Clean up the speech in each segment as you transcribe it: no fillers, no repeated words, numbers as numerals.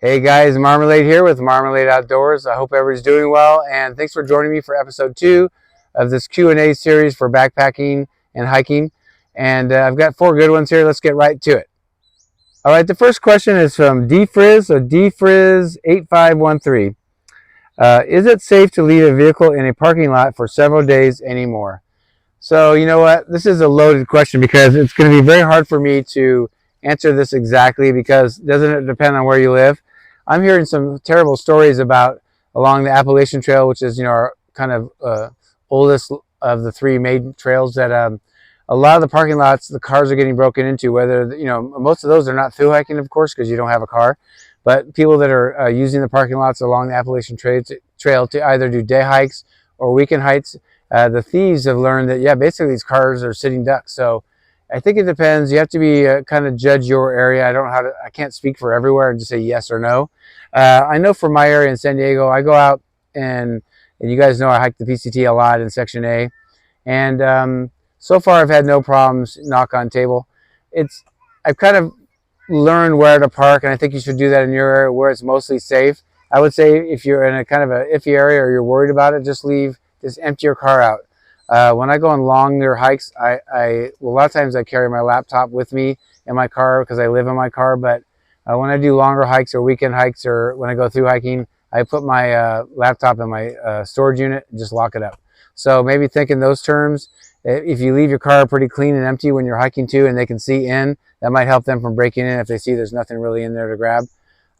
Hey guys, Marmalade here with Marmalade Outdoors. I hope everybody's doing well, and thanks for joining me for episode 2 of this Q&A series for backpacking and hiking. And I've got 4 good ones here. Let's get right to it. All right, the first question is from DFrizz, so DFrizz8513. Is it safe to leave a vehicle in a parking lot for several days anymore? So you know what? This is a loaded question because it's going to be very hard for me to answer this exactly because doesn't it depend on where you live? I'm hearing some terrible stories about along the Appalachian Trail, which is our kind of oldest of the 3 main trails. That a lot of the parking lots, the cars are getting broken into. Whether most of those are not through hiking, of course, because you don't have a car, but people that are using the parking lots along the Appalachian Trail to either do day hikes or weekend hikes. The thieves have learned that basically these cars are sitting ducks. So I think it depends. You have to be kind of judge your area. I can't speak for everywhere and just say yes or no. I know for my area in San Diego, I go out and you guys know I hike the PCT a lot in Section A, and so far I've had no problems. Knock on table. I've kind of learned where to park, and I think you should do that in your area where it's mostly safe. I would say if you're in a kind of a iffy area or you're worried about it, just empty your car out. When I go on longer hikes, a lot of times I carry my laptop with me in my car because I live in my car. But when I do longer hikes or weekend hikes or when I go through hiking, I put my laptop in my storage unit and just lock it up. So maybe think in those terms. If you leave your car pretty clean and empty when you're hiking too, and they can see in, that might help them from breaking in if they see there's nothing really in there to grab.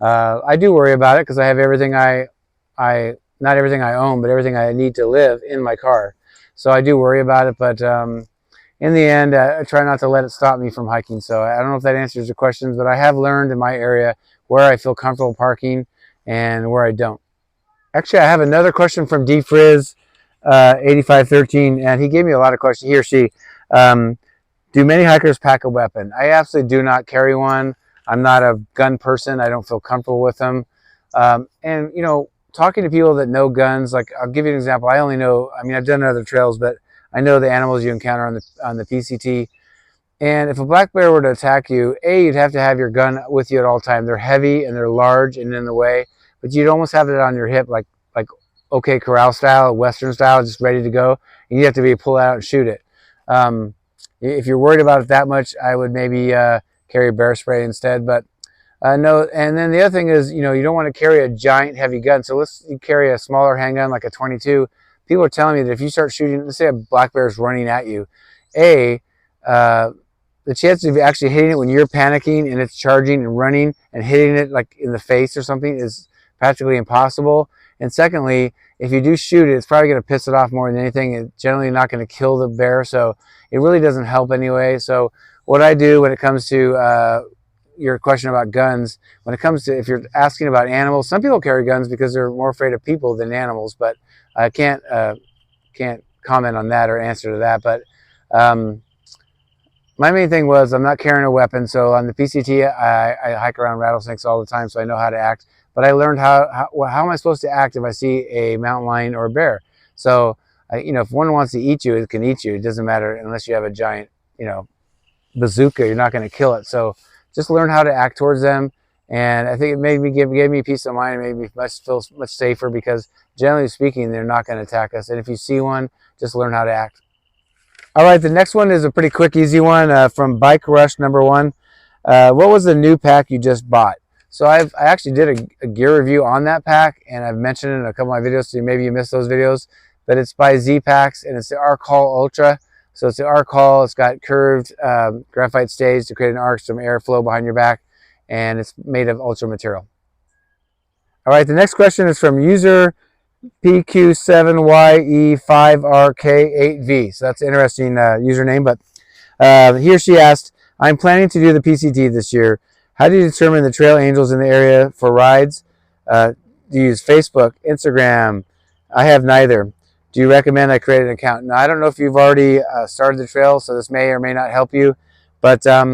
I do worry about it because I have everything not everything I own, but everything I need to live in my car. So I do worry about it, but in the end, I try not to let it stop me from hiking. So I don't know if that answers your questions, but I have learned in my area where I feel comfortable parking and where I don't. Actually, I have another question from DFrizz 8513, and he gave me a lot of questions. He or she. Do many hikers pack a weapon? I absolutely do not carry one. I'm not a gun person. I don't feel comfortable with them. And talking to people that know guns, like I'll give you an example. I've done other trails, but I know the animals you encounter on the PCT. And if a black bear were to attack you, you'd have to have your gun with you at all time. They're heavy and they're large and in the way, but you'd almost have it on your hip, like OK Corral style, Western style, just ready to go. And you have to pull it out and shoot it. If you're worried about it that much, I would maybe carry bear spray instead. But no, and then the other thing is, you don't want to carry a giant heavy gun. So you carry a smaller handgun like a 22. People are telling me that if you start shooting, let's say a black bear is running at you, the chance of actually hitting it when you're panicking and it's charging and running and hitting it like in the face or something is practically impossible. And secondly, if you do shoot it, it's probably going to piss it off more than anything. It's generally not going to kill the bear, so it really doesn't help anyway. So what I do when it comes to your question about guns, when it comes to if you're asking about animals, some people carry guns because they're more afraid of people than animals, but I can't comment on that or answer to that. But my main thing was I'm not carrying a weapon. So on the PCT, I hike around rattlesnakes all the time, so I know how to act. But I learned how am I supposed to act if I see a mountain lion or a bear? So if one wants to eat you, it can eat you. It doesn't matter unless you have a giant bazooka. You're not going to kill it. So just learn how to act towards them, and I think it gave me peace of mind. It made me feel much safer because generally speaking, they're not going to attack us. And if you see one, just learn how to act. All right, the next one is a pretty quick, easy one from Bike Rush number 1. What was the new pack you just bought? So I actually did a gear review on that pack, and I've mentioned it in a couple of my videos, so maybe you missed those videos. But it's by Z-Packs, and it's the Arc Haul Ultra. So it's the Arc Haul. It's got curved graphite stays to create an arc, some airflow behind your back, and it's made of ultra material. All right, the next question is from user PQ7YE5RK8V. So that's an interesting username, but he or she asked, I'm planning to do the PCT this year. How do you determine the trail angels in the area for rides? Do you use Facebook, Instagram? I have neither. Do you recommend I create an account? Now, I don't know if you've already started the trail, so this may or may not help you, but I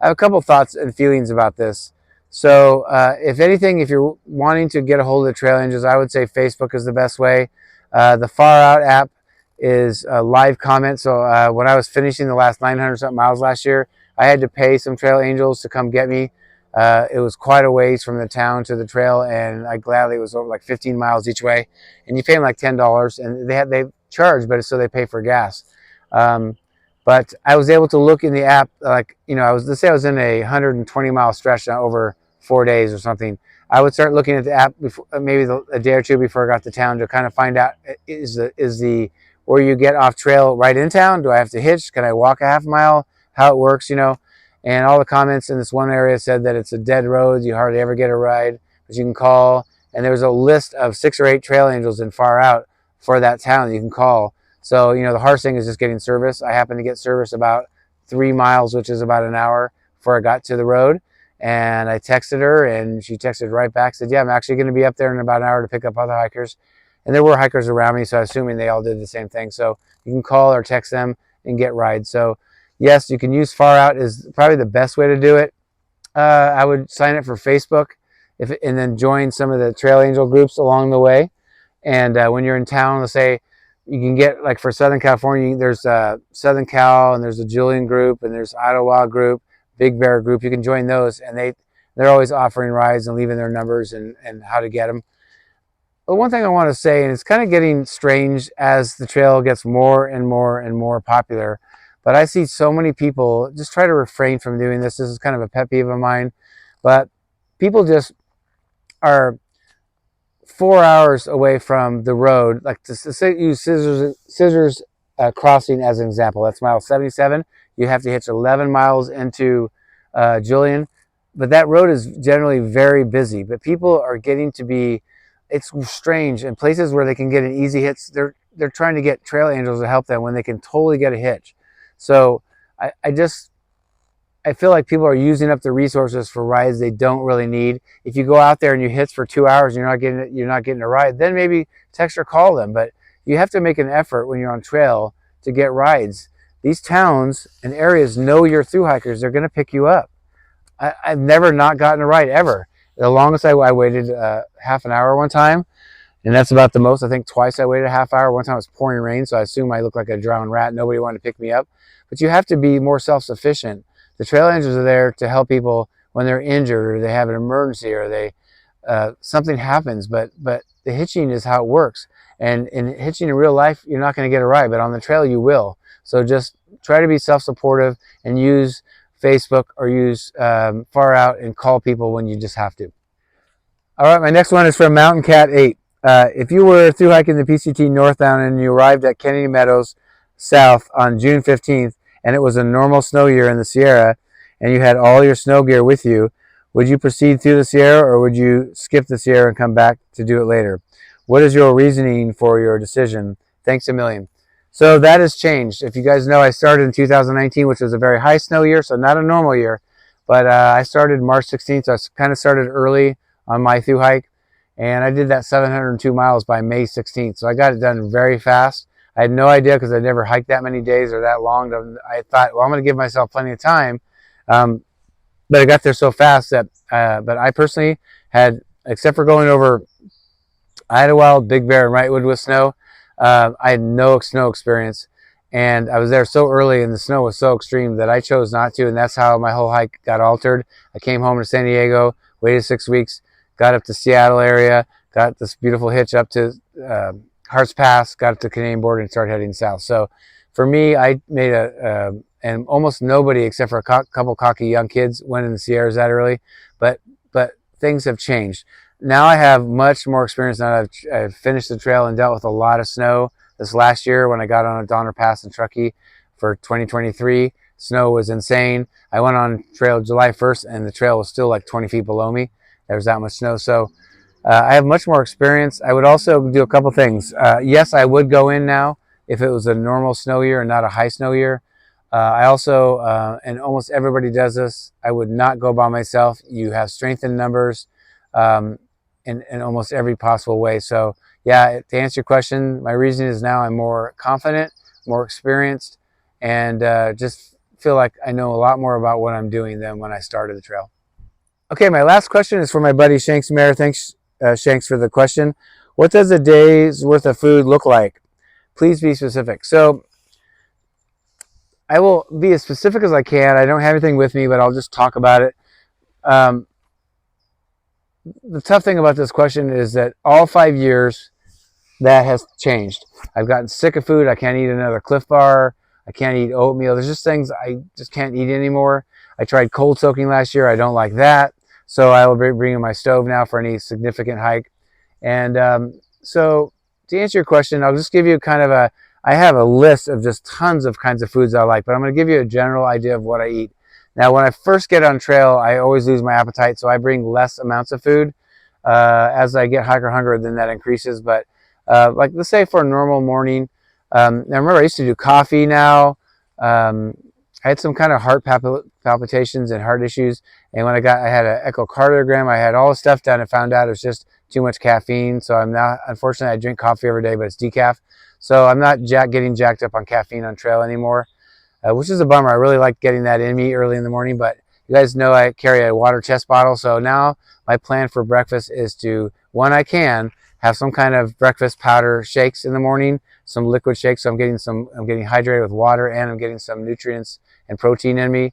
have a couple thoughts and feelings about this. So if anything, if you're wanting to get a hold of the trail angels, I would say Facebook is the best way. The Far Out app is a live comment. So when I was finishing the last 900 something miles last year, I had to pay some trail angels to come get me. It was quite a ways from the town to the trail, and I gladly, it was over like 15 miles each way, and you pay them like $10, and they charge, but it's so they pay for gas. Um, but I was able to look in the app, like, you know, let's say I was in a 120-mile stretch over 4 days or something. I would start looking at the app before, maybe a day or two before I got to town, to kind of find out, is the where you get off trail right in town? Do I have to hitch? Can I walk a half mile? How it works, you know? And all the comments in this one area said that it's a dead road. You hardly ever get a ride, but you can call. And there was a list of 6 or 8 trail angels in far out for that town that you can call. So, you know, the hardest thing is just getting service. I happened to get service about 3 miles, which is about an hour before I got to the road. And I texted her, and she texted right back, said, yeah, I'm actually going to be up there in about an hour to pick up other hikers. And there were hikers around me, so I'm assuming they all did the same thing. So you can call or text them and get rides. So yes, you can use Far Out is probably the best way to do it. I would sign up for Facebook and then join some of the Trail Angel groups along the way. And when you're in town, let's say you can get, like for Southern California, there's Southern Cal, and there's a Julian group, and there's Ottawa group, Big Bear group. You can join those, and they're always offering rides and leaving their numbers and how to get them. But one thing I want to say, and it's kind of getting strange as the trail gets more and more and more popular, but I see so many people just try to refrain from doing this. This is kind of a pet peeve of mine, but people just are 4 hours away from the road. Like, to say, use Scissors Crossing as an example. That's mile 77. You have to hitch 11 miles into Julian, but that road is generally very busy. But people are getting to be, it's strange, in places where they can get an easy hitch, they're trying to get trail angels to help them when they can totally get a hitch. So I feel like people are using up the resources for rides they don't really need. If you go out there and you hitch for 2 hours and you're not getting a ride, then maybe text or call them. But you have to make an effort when you're on trail to get rides. These towns and areas know your thru hikers. They're going to pick you up. I've never not gotten a ride ever. The longest I waited half an hour one time, and that's about the most. I think twice I waited a half hour. One time it was pouring rain, so I assume I looked like a drowned rat. Nobody wanted to pick me up. But you have to be more self-sufficient. The trail angels are there to help people when they're injured or they have an emergency or something happens. But the hitching is how it works. And in hitching in real life, you're not going to get a ride, but on the trail you will. So just try to be self-supportive and use Facebook or use Far Out and call people when you just have to. All right, my next one is from Mountain Cat 8. If you were through hiking the PCT northbound and you arrived at Kennedy Meadows South on June 15th, and it was a normal snow year in the Sierra, and you had all your snow gear with you, would you proceed through the Sierra, or would you skip the Sierra and come back to do it later? What is your reasoning for your decision? Thanks a million. So that has changed. If you guys know, I started in 2019, which was a very high snow year, so not a normal year, but I started March 16th, so I kind of started early on my thru hike, and I did that 702 miles by May 16th, so I got it done very fast. I had no idea, because I'd never hiked that many days or that long. I thought, well, I'm going to give myself plenty of time. But I got there so fast that, but I personally had, except for going over Idlewild, Big Bear, and Wrightwood with snow, I had no snow experience. And I was there so early and the snow was so extreme that I chose not to. And that's how my whole hike got altered. I came home to San Diego, waited 6 weeks, got up to Seattle area, got this beautiful hitch up to Harts Pass, got up to the Canadian border, and started heading south. So for me, I made and almost nobody except for a couple cocky young kids went in the Sierras that early, but things have changed. Now I have much more experience now that I've finished the trail and dealt with a lot of snow. This last year when I got on a Donner Pass in Truckee for 2023, snow was insane. I went on trail July 1st and the trail was still like 20 feet below me. There was that much snow. So I have much more experience. I would also do a couple things. Yes, I would go in now if it was a normal snow year and not a high snow year. I also, and almost everybody does this, I would not go by myself. You have strength in numbers in almost every possible way. So yeah, to answer your question, my reason is now I'm more confident, more experienced, and just feel like I know a lot more about what I'm doing than when I started the trail. Okay, my last question is for my buddy Shanks Mayer. Thanks, Shanks, for the question. What does a day's worth of food look like? Please be specific. So I will be as specific as I can. I don't have anything with me, but I'll just talk about it. The tough thing about this question is that all 5 years that has changed. I've gotten sick of food. I can't eat another Cliff Bar. I can't eat oatmeal. There's just things I just can't eat anymore. I tried cold soaking last year. I don't like that. So I will be bringing my stove now for any significant hike. And so to answer your question, I'll just give you kind of I have a list of just tons of kinds of foods I like, but I'm going to give you a general idea of what I eat. Now, when I first get on trail, I always lose my appetite, so I bring less amounts of food. As I get hiker hunger, then that increases. But like, let's say for a normal morning, now remember I used to do coffee now. I had some kind of heart palpitations and heart issues, and when I had an echocardiogram, I had all the stuff done and found out it was just too much caffeine. So I'm now, unfortunately, I drink coffee every day, but it's decaf. So I'm not getting jacked up on caffeine on trail anymore, which is a bummer. I really like getting that in me early in the morning, but you guys know I carry a water chest bottle. So now my plan for breakfast is to, when I can, have some kind of breakfast powder shakes in the morning, some liquid shakes. So I'm getting hydrated with water, and I'm getting some nutrients and protein in me.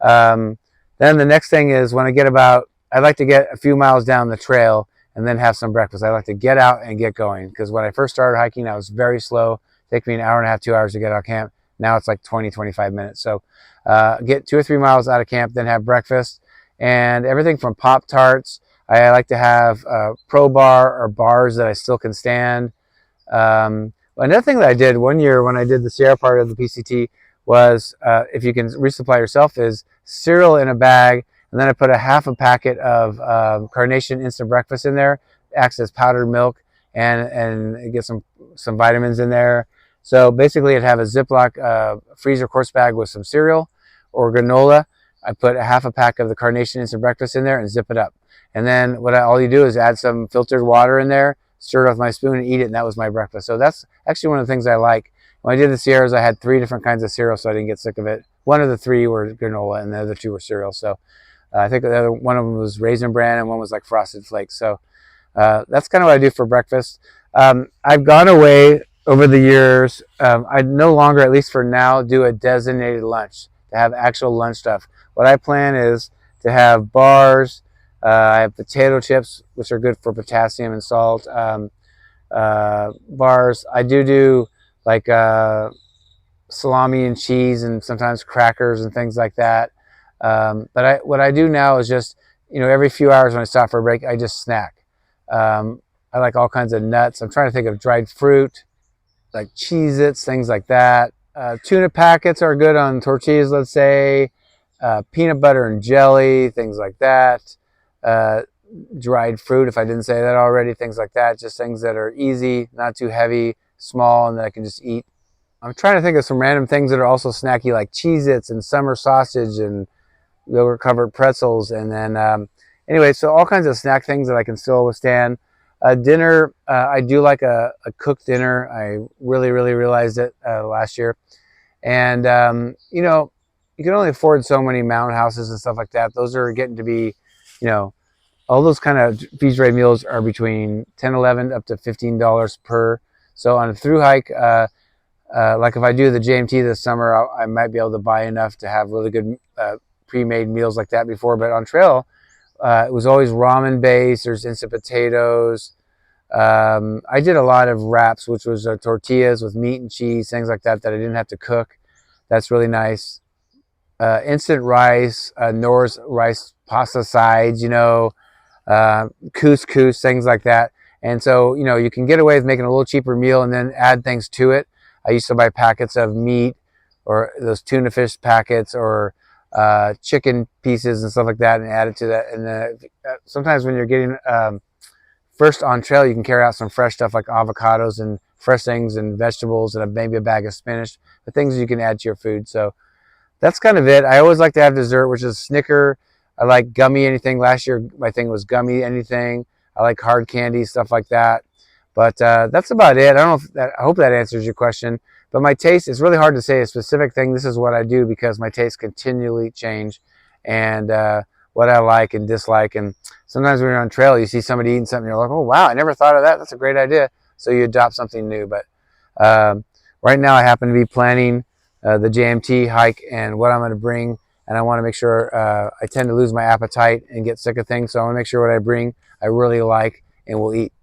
Then the next thing is when I'd like to get a few miles down the trail and then have some breakfast. I like to get out and get going, because when I first started hiking, I was very slow. It took me an hour and a half, 2 hours to get out of camp. Now it's like 20, 25 minutes. So get 2 or 3 miles out of camp, then have breakfast, and everything from Pop-Tarts. I like to have Pro Bar or bars that I still can stand. Another thing that I did one year when I did the Sierra part of the PCT was, if you can resupply yourself, is cereal in a bag, and then I put a half a packet of Carnation Instant Breakfast in there. It acts as powdered milk, and get some vitamins in there. So basically, I'd have a Ziploc freezer course bag with some cereal or granola. I put a half a pack of the Carnation Instant Breakfast in there and zip it up. And then all you do is add some filtered water in there, stir it with my spoon, and eat it, and that was my breakfast. So that's actually one of the things I like. When I did the Sierras, I had 3 different kinds of cereal, so I didn't get sick of it. One of the 3 were granola, and the other 2 were cereal. So I think the other one of them was Raisin Bran, and one was like Frosted Flakes. So that's kind of what I do for breakfast. I've gone away over the years. I no longer, at least for now, do a designated lunch, to have actual lunch stuff. What I plan is to have bars. I have potato chips, which are good for potassium and salt. Bars. I do like salami and cheese, and sometimes crackers and things like that. But what I do now is just, every few hours when I stop for a break, I just snack. I like all kinds of nuts. I'm trying to think of dried fruit, like Cheez-Its, things like that. Tuna packets are good on tortillas, let's say. Peanut butter and jelly, things like that. Dried fruit, if I didn't say that already, things like that. Just things that are easy, not too heavy, small, and that I can just eat. I'm trying to think of some random things that are also snacky, like Cheez-Its and summer sausage and yogurt covered pretzels. And then anyway, so all kinds of snack things that I can still withstand. Dinner, I do like a cooked dinner. I really realized it last year. And you can only afford so many mountain houses and stuff like that. Those are getting to be, all those kind of feast rate meals are between $10, $11 up to $15 per. So on a through hike, like if I do the JMT this summer, I might be able to buy enough to have really good pre-made meals like that before. But on trail, it was always ramen based. There's instant potatoes. I did a lot of wraps, which was tortillas with meat and cheese, things like that I didn't have to cook. That's really nice. Instant rice, Nor's rice pasta sides, couscous, things like that. And so, you can get away with making a little cheaper meal and then add things to it. I used to buy packets of meat, or those tuna fish packets, or chicken pieces and stuff like that, and add it to that. And sometimes when you're getting first on trail, you can carry out some fresh stuff like avocados and fresh things and vegetables, and maybe a bag of spinach, the things you can add to your food. So that's kind of it. I always like to have dessert, which is Snicker. I like gummy anything. Last year, my thing was gummy anything. I like hard candy, stuff like that. But that's about it. I hope that answers your question. But my taste, it's really hard to say a specific thing. This is what I do, because my tastes continually change, and what I like and dislike. And sometimes when you're on trail, you see somebody eating something, you're like, oh, wow, I never thought of that. That's a great idea. So you adopt something new. But right now I happen to be planning the JMT hike, and what I'm going to bring and I want to make sure I tend to lose my appetite and get sick of things. So I want to make sure what I bring I really like and will eat.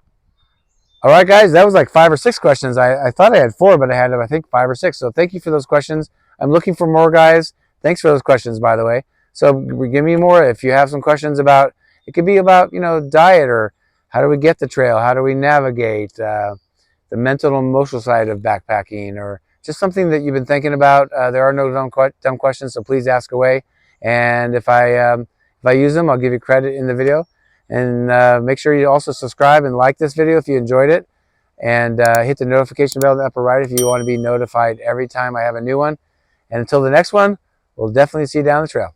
All right, guys, that was like 5 or 6 questions. I thought I had 4, but I had, I think, 5 or 6. So thank you for those questions. I'm looking for more, guys. Thanks for those questions, by the way. So give me more if you have some questions about, it could be about, diet, or how do we get the trail? How do we navigate the mental and emotional side of backpacking, or just something that you've been thinking about. There are no dumb questions, so please ask away. And if I use them, I'll give you credit in the video. And make sure you also subscribe and like this video if you enjoyed it. And hit the notification bell in the upper right if you want to be notified every time I have a new one. And until the next one, we'll definitely see you down the trail.